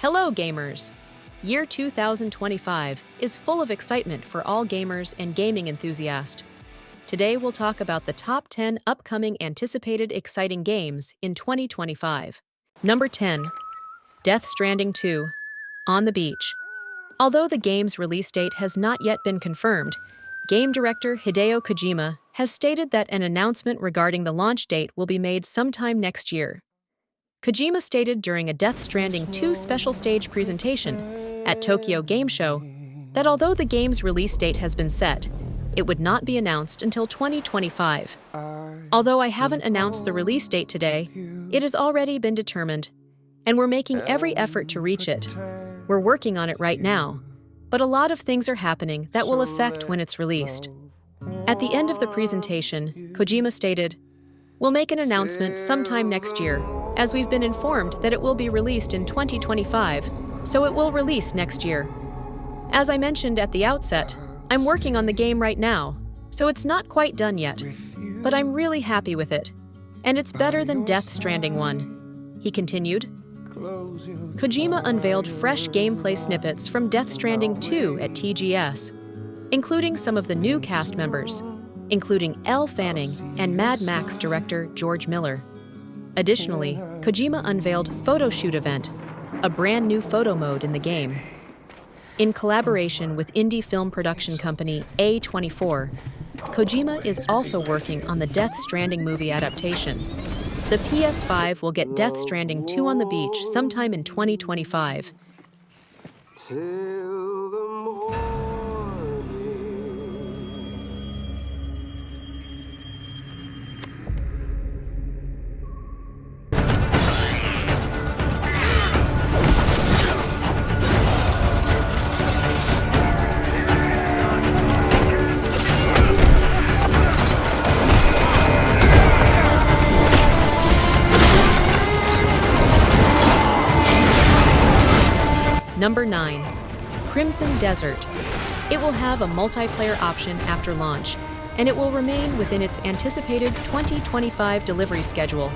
Hello, gamers! Year 2025 is full of excitement for all gamers and gaming enthusiasts. Today we'll talk about the top 10 upcoming anticipated exciting games in 2025. Number 10. Death Stranding 2, On the Beach. Although the game's release date has not yet been confirmed, game director Hideo Kojima has stated that an announcement regarding the launch date will be made sometime next year. Kojima stated during a Death Stranding 2 special stage presentation at Tokyo Game Show that although the game's release date has been set, it would not be announced until 2025. Although I haven't announced the release date today, it has already been determined, and we're making every effort to reach it. We're working on it right now, but a lot of things are happening that will affect when it's released. At the end of the presentation, Kojima stated, "We'll make an announcement sometime next year, as we've been informed that it will be released in 2025, so it will release next year. As I mentioned at the outset, I'm working on the game right now, so it's not quite done yet, but I'm really happy with it, and it's better than Death Stranding 1." He continued. Kojima unveiled fresh gameplay snippets from Death Stranding 2 at TGS, including some of the new cast members, including Elle Fanning and Mad Max director George Miller. Additionally, Kojima unveiled Photo Shoot Event, a brand new photo mode in the game. In collaboration with indie film production company A24, Kojima is also working on the Death Stranding movie adaptation. The PS5 will get Death Stranding 2 on the Beach sometime in 2025. Number 9. Crimson Desert. It will have a multiplayer option after launch, and it will remain within its anticipated 2025 delivery schedule.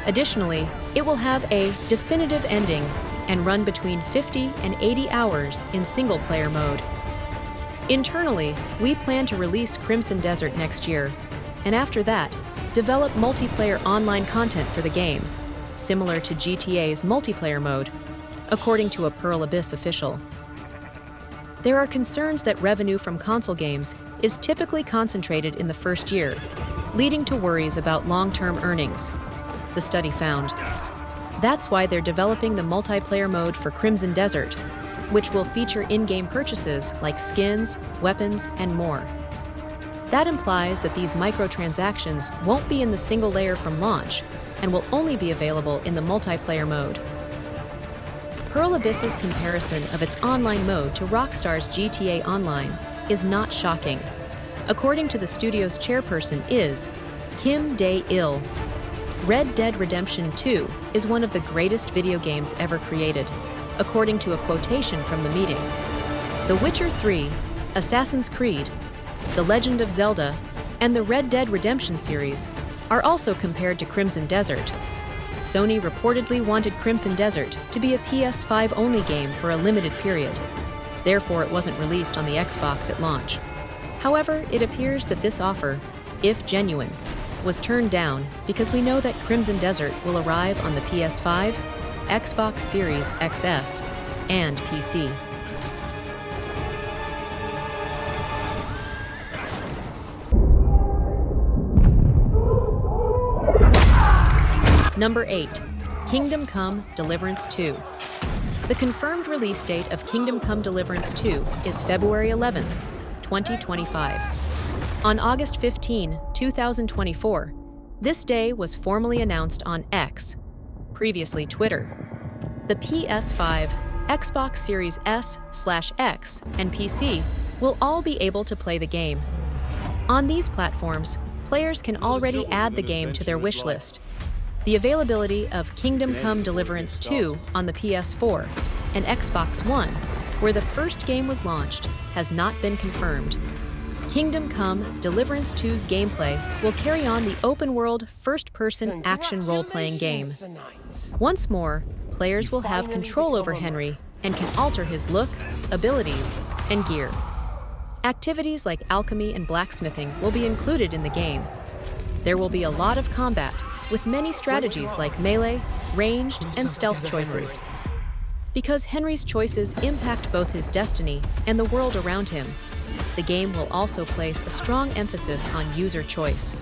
Additionally, it will have a definitive ending and run between 50 and 80 hours in single-player mode. Internally, we plan to release Crimson Desert next year, and after that, develop multiplayer online content for the game, similar to GTA's multiplayer mode, according to a Pearl Abyss official. There are concerns that revenue from console games is typically concentrated in the first year, leading to worries about long-term earnings, the study found. That's why they're developing the multiplayer mode for Crimson Desert, which will feature in-game purchases like skins, weapons, and more. That implies that these microtransactions won't be in the single layer from launch and will only be available in the multiplayer mode. Pearl Abyss's comparison of its online mode to Rockstar's GTA Online is not shocking. According to the studio's chairperson is Kim Dae-il. Red Dead Redemption 2 is one of the greatest video games ever created, according to a quotation from the meeting. The Witcher 3, Assassin's Creed, The Legend of Zelda, and the Red Dead Redemption series are also compared to Crimson Desert. Sony reportedly wanted Crimson Desert to be a PS5-only game for a limited period. Therefore, it wasn't released on the Xbox at launch. However, it appears that this offer, if genuine, was turned down because we know that Crimson Desert will arrive on the PS5, Xbox Series XS, and PC. Number 8. Kingdom Come: Deliverance 2. The confirmed release date of Kingdom Come: Deliverance 2 is February 11, 2025. On August 15, 2024, this day was formally announced on X, previously Twitter. The PS5, Xbox Series S/X, and PC will all be able to play the game. On these platforms, players can already add the game to their wish list. The availability of Kingdom Come: Deliverance 2 on the PS4 and Xbox One, where the first game was launched, has not been confirmed. Kingdom Come: Deliverance 2's gameplay will carry on the open-world, first-person action role-playing game. Once more, Players will have control over Henry and can alter his look, abilities, and gear. Activities like alchemy and blacksmithing will be included in the game. There will be a lot of combat, with many strategies like melee, ranged, and stealth choices. Because Henry's choices impact both his destiny and the world around him, the game will also place a strong emphasis on user choice.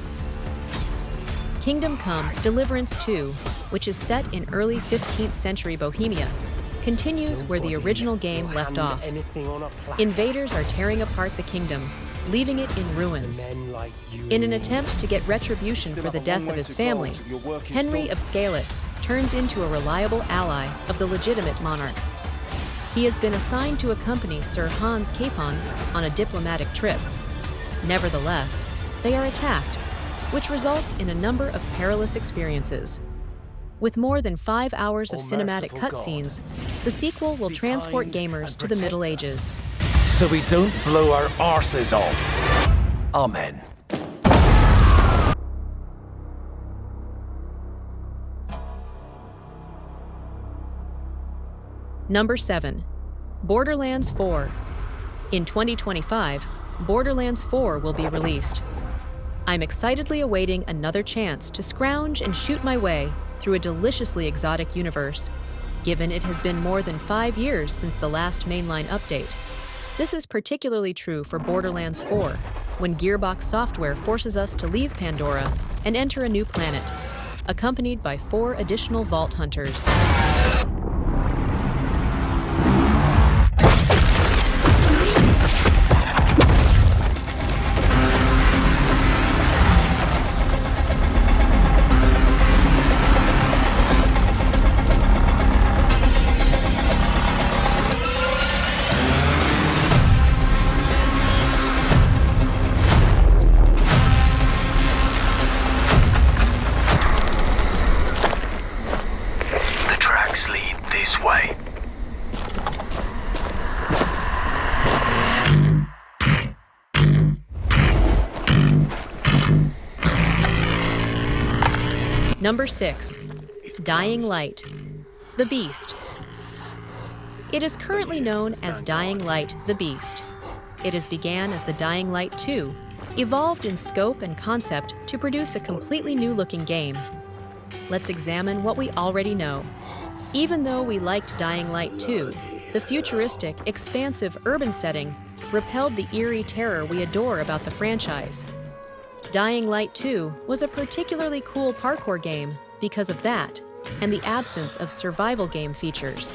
Kingdom Come: Deliverance II, which is set in early 15th century Bohemia, continues where the original game left off. Invaders are tearing apart the kingdom, leaving it in ruins. In an attempt to get retribution for the death of his family, Henry of Skalitz turns into a reliable ally of the legitimate monarch. He has been assigned to accompany Sir Hans Capon on a diplomatic trip. Nevertheless, they are attacked, which results in a number of perilous experiences. With more than 5 hours of cinematic cutscenes, the sequel will transport gamers to the Middle Ages. So we don't blow our arses off. Amen. Number 7. Borderlands 4. In 2025, Borderlands 4 will be released. I'm excitedly awaiting another chance to scrounge and shoot my way through a deliciously exotic universe, given it has been more than 5 years since the last mainline update. This is particularly true for Borderlands 4, when Gearbox Software forces us to leave Pandora and enter a new planet, accompanied by 4 additional Vault Hunters. Number 6. Dying Light: The Beast. It is currently known as Dying Light: The Beast. It has began as the Dying Light 2, evolved in scope and concept to produce a completely new-looking game. Let's examine what we already know. Even though we liked Dying Light 2, the futuristic, expansive urban setting repelled the eerie terror we adore about the franchise. Dying Light 2 was a particularly cool parkour game because of that, and the absence of survival game features.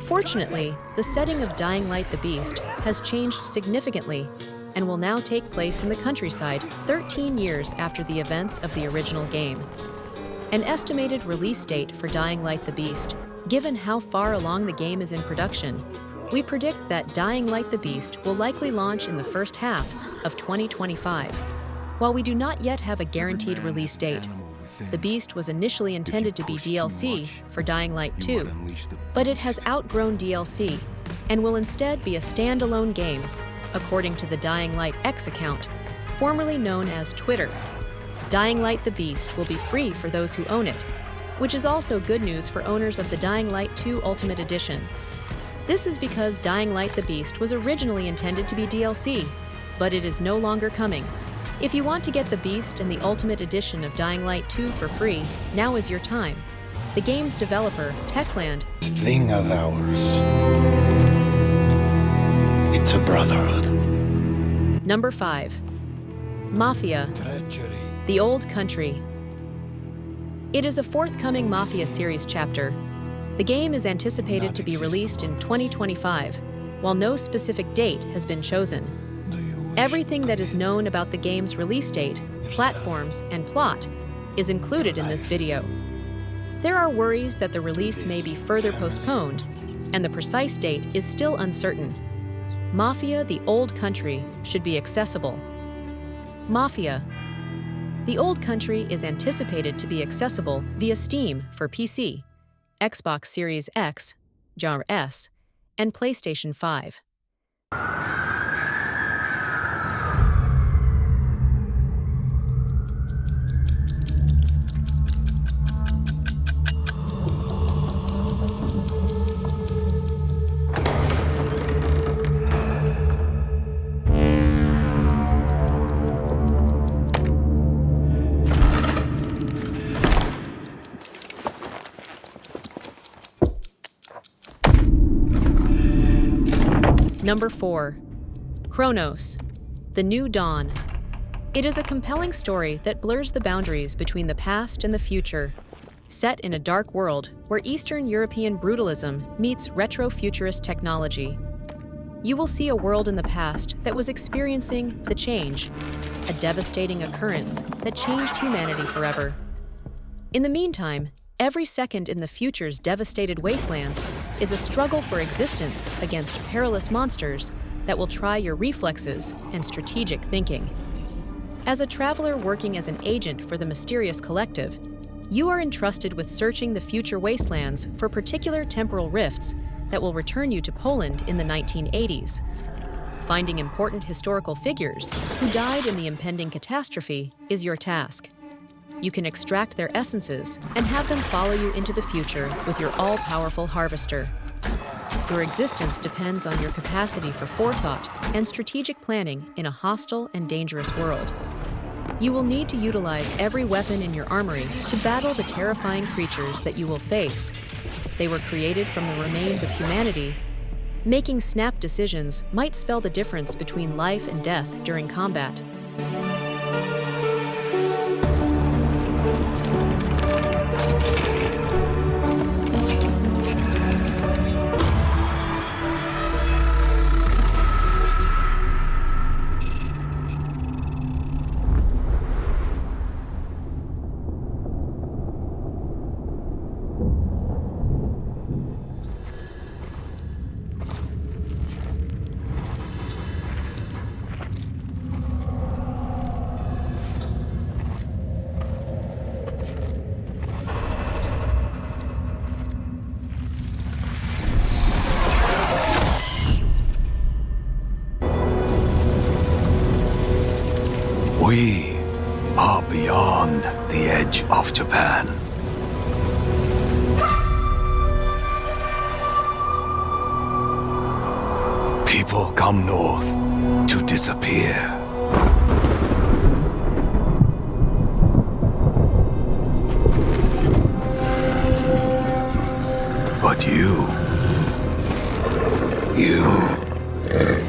Fortunately, the setting of Dying Light: The Beast has changed significantly and will now take place in the countryside 13 years after the events of the original game. An estimated release date for Dying Light: The Beast, given how far along the game is in production, we predict that Dying Light: The Beast will likely launch in the first half of 2025. While we do not yet have a guaranteed release date, The Beast was initially intended to be DLC for Dying Light 2, but it has outgrown DLC and will instead be a standalone game, according to the Dying Light X account, formerly known as Twitter. Dying Light: The Beast will be free for those who own it, which is also good news for owners of the Dying Light 2 Ultimate Edition. This is because Dying Light: The Beast was originally intended to be DLC, but it is no longer coming. If you want to get The Beast and the Ultimate Edition of Dying Light 2 for free, now is your time. The game's developer, Techland, Thing of ours. It's a brotherhood. Number 5. Mafia: The Old Country. It is a forthcoming Mafia series chapter. The game is anticipated to be released in 2025, while no specific date has been chosen. Everything that is known about the game's release date, platforms, and plot is included in this video. There are worries that the release may be further postponed, and the precise date is still uncertain. Mafia: The Old Country should be accessible. Mafia: The Old Country is anticipated to be accessible via Steam for PC, Xbox Series X, Jar S, and PlayStation 5. Number 4. Chronos, The New Dawn. It is a compelling story that blurs the boundaries between the past and the future. Set in a dark world where Eastern European brutalism meets retro-futurist technology. You will see a world in the past that was experiencing the change, a devastating occurrence that changed humanity forever. In the meantime, every second in the future's devastated wastelands is a struggle for existence against perilous monsters that will try your reflexes and strategic thinking. As a traveler working as an agent for the mysterious collective, you are entrusted with searching the future wastelands for particular temporal rifts that will return you to Poland in the 1980s. Finding important historical figures who died in the impending catastrophe is your task. You can extract their essences and have them follow you into the future with your all-powerful harvester. Your existence depends on your capacity for forethought and strategic planning in a hostile and dangerous world. You will need to utilize every weapon in your armory to battle the terrifying creatures that you will face. They were created from the remains of humanity. Making snap decisions might spell the difference between life and death during combat. We are beyond the edge of Japan. People come north to disappear. But you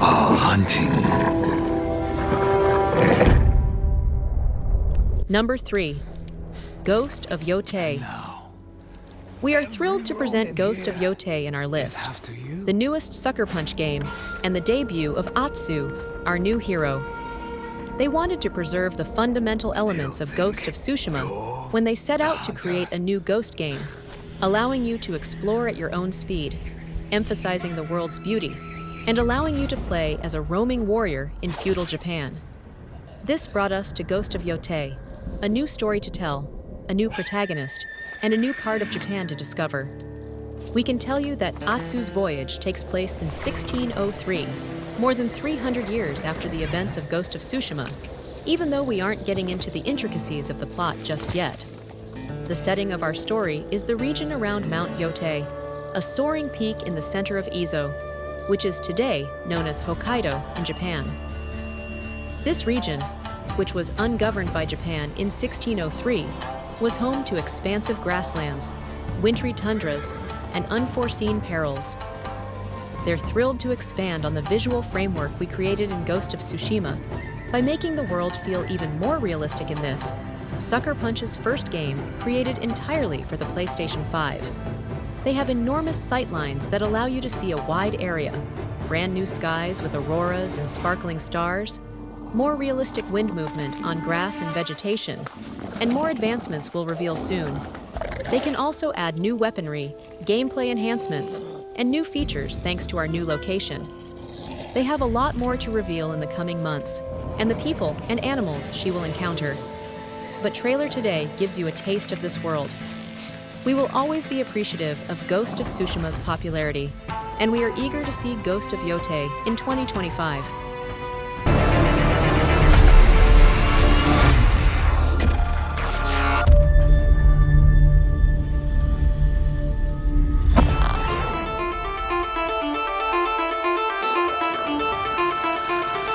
are hunting. Number 3. Ghost of Yotei. We are thrilled to present Ghost of Yotei in our list, the newest Sucker Punch game, and the debut of Atsu, our new hero. They wanted to preserve the fundamental elements of Ghost of Tsushima when they set out to create a new Ghost game, allowing you to explore at your own speed, emphasizing the world's beauty, and allowing you to play as a roaming warrior in feudal Japan. This brought us to Ghost of Yotei, a new story to tell, a new protagonist, and a new part of Japan to discover. We can tell you that Atsu's voyage takes place in 1603, more than 300 years after the events of Ghost of Tsushima, even though we aren't getting into the intricacies of the plot just yet. The setting of our story is the region around Mount Yotei, a soaring peak in the center of Izo, which is today known as Hokkaido in Japan. This region, which was ungoverned by Japan in 1603, was home to expansive grasslands, wintry tundras, and unforeseen perils. They're thrilled to expand on the visual framework we created in Ghost of Tsushima by making the world feel even more realistic in this, Sucker Punch's first game created entirely for the PlayStation 5. They have enormous sightlines that allow you to see a wide area, brand new skies with auroras and sparkling stars, more realistic wind movement on grass and vegetation, and more advancements will reveal soon. They can also add new weaponry, gameplay enhancements, and new features thanks to our new location. They have a lot more to reveal in the coming months, and the people and animals she will encounter. But Trailer Today gives you a taste of this world. We will always be appreciative of Ghost of Tsushima's popularity, and we are eager to see Ghost of Yotei in 2025.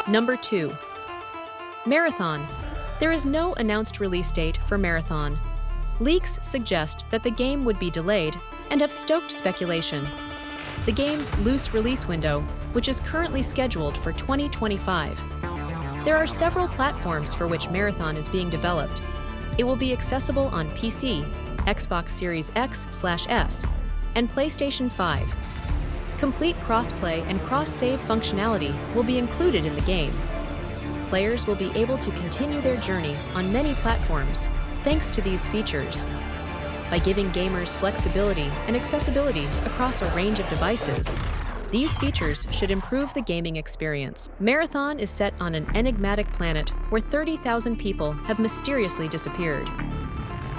Number 2. Marathon. There is no announced release date for Marathon. Leaks suggest that the game would be delayed and have stoked speculation. The game's loose release window which is currently scheduled for 2025. There are several platforms for which Marathon is being developed. It will be accessible on PC, Xbox Series X/S, and PlayStation 5. Complete cross-play and cross-save functionality will be included in the game. Players will be able to continue their journey on many platforms thanks to these features. By giving gamers flexibility and accessibility across a range of devices, these features should improve the gaming experience. Marathon is set on an enigmatic planet where 30,000 people have mysteriously disappeared.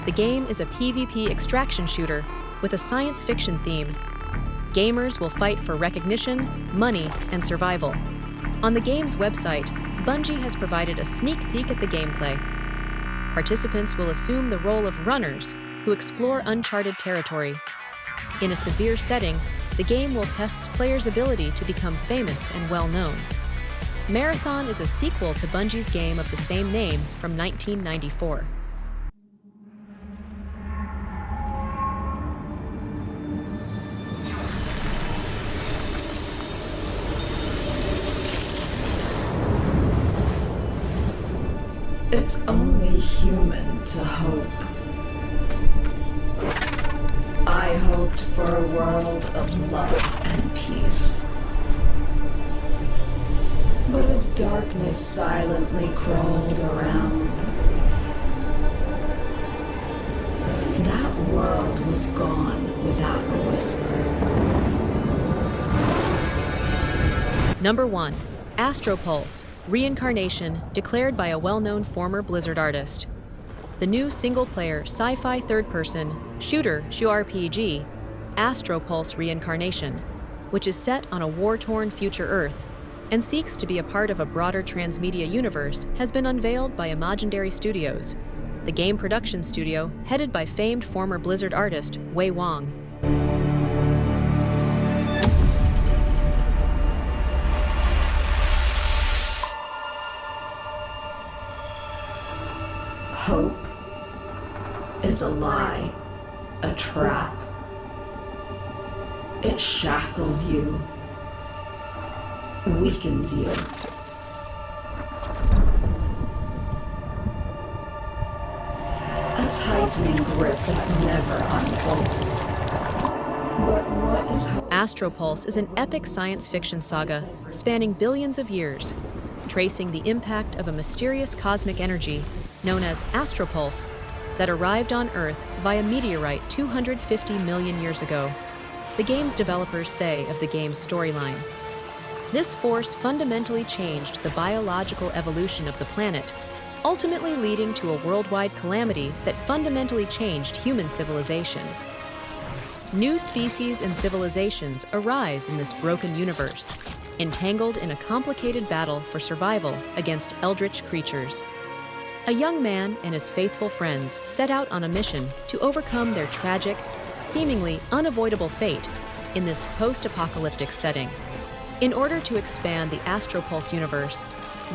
The game is a PvP extraction shooter with a science fiction theme. Gamers will fight for recognition, money, and survival. On the game's website, Bungie has provided a sneak peek at the gameplay. Participants will assume the role of runners who explore uncharted territory. In a severe setting, the game will test players' ability to become famous and well-known. Marathon is a sequel to Bungie's game of the same name from 1994. It's only human to hope. I hoped for a world of love and peace. But as darkness silently crawled around, that world was gone without a whisper. Number 1. Astropulse, Reincarnation, declared by a well-known former Blizzard artist. The new single-player sci-fi third-person shooter RPG, Astropulse Reincarnation, which is set on a war-torn future Earth and seeks to be a part of a broader transmedia universe, has been unveiled by Imaginary Studios, the game production studio headed by famed former Blizzard artist Wei Wang. Hope is a lie, a trap. It shackles you, weakens you. A tightening grip that never unfolds. But what is hope? Astropulse is an epic science fiction saga spanning billions of years, tracing the impact of a mysterious cosmic energy known as Astropulse that arrived on Earth via meteorite 250 million years ago. The game's developers say of the game's storyline, this force fundamentally changed the biological evolution of the planet, ultimately leading to a worldwide calamity that fundamentally changed human civilization. New species and civilizations arise in this broken universe, entangled in a complicated battle for survival against eldritch creatures. A young man and his faithful friends set out on a mission to overcome their tragic, seemingly unavoidable fate in this post-apocalyptic setting. In order to expand the Astropulse universe,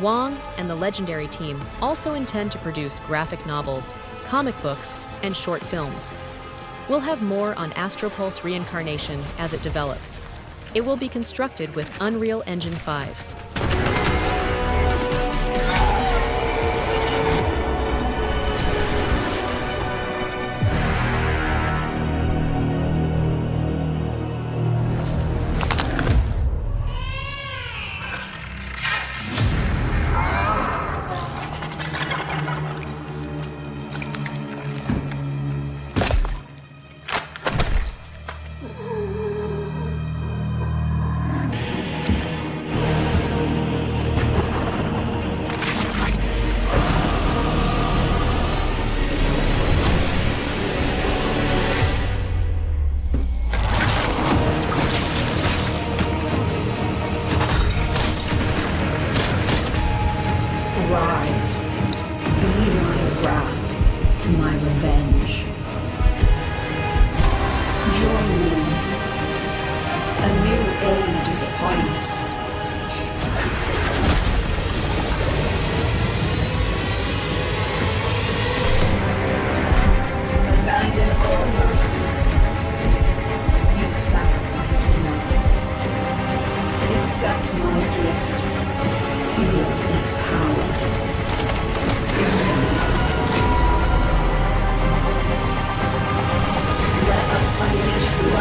Wang and the Legendary team also intend to produce graphic novels, comic books, and short films. We'll have more on Astropulse Reincarnation as it develops. It will be constructed with Unreal Engine 5.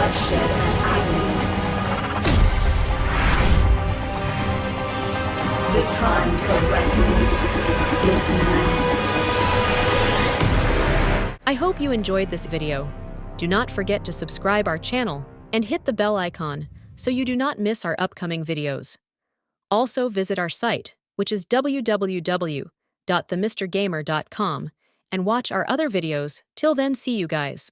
bloodshed and agony. The time for reckoning is now. I hope you enjoyed this video. Do not forget to subscribe our channel and hit the bell icon so you do not miss our upcoming videos. Also visit our site, which is www.themrgamer.com, and watch our other videos. Till then, see you guys.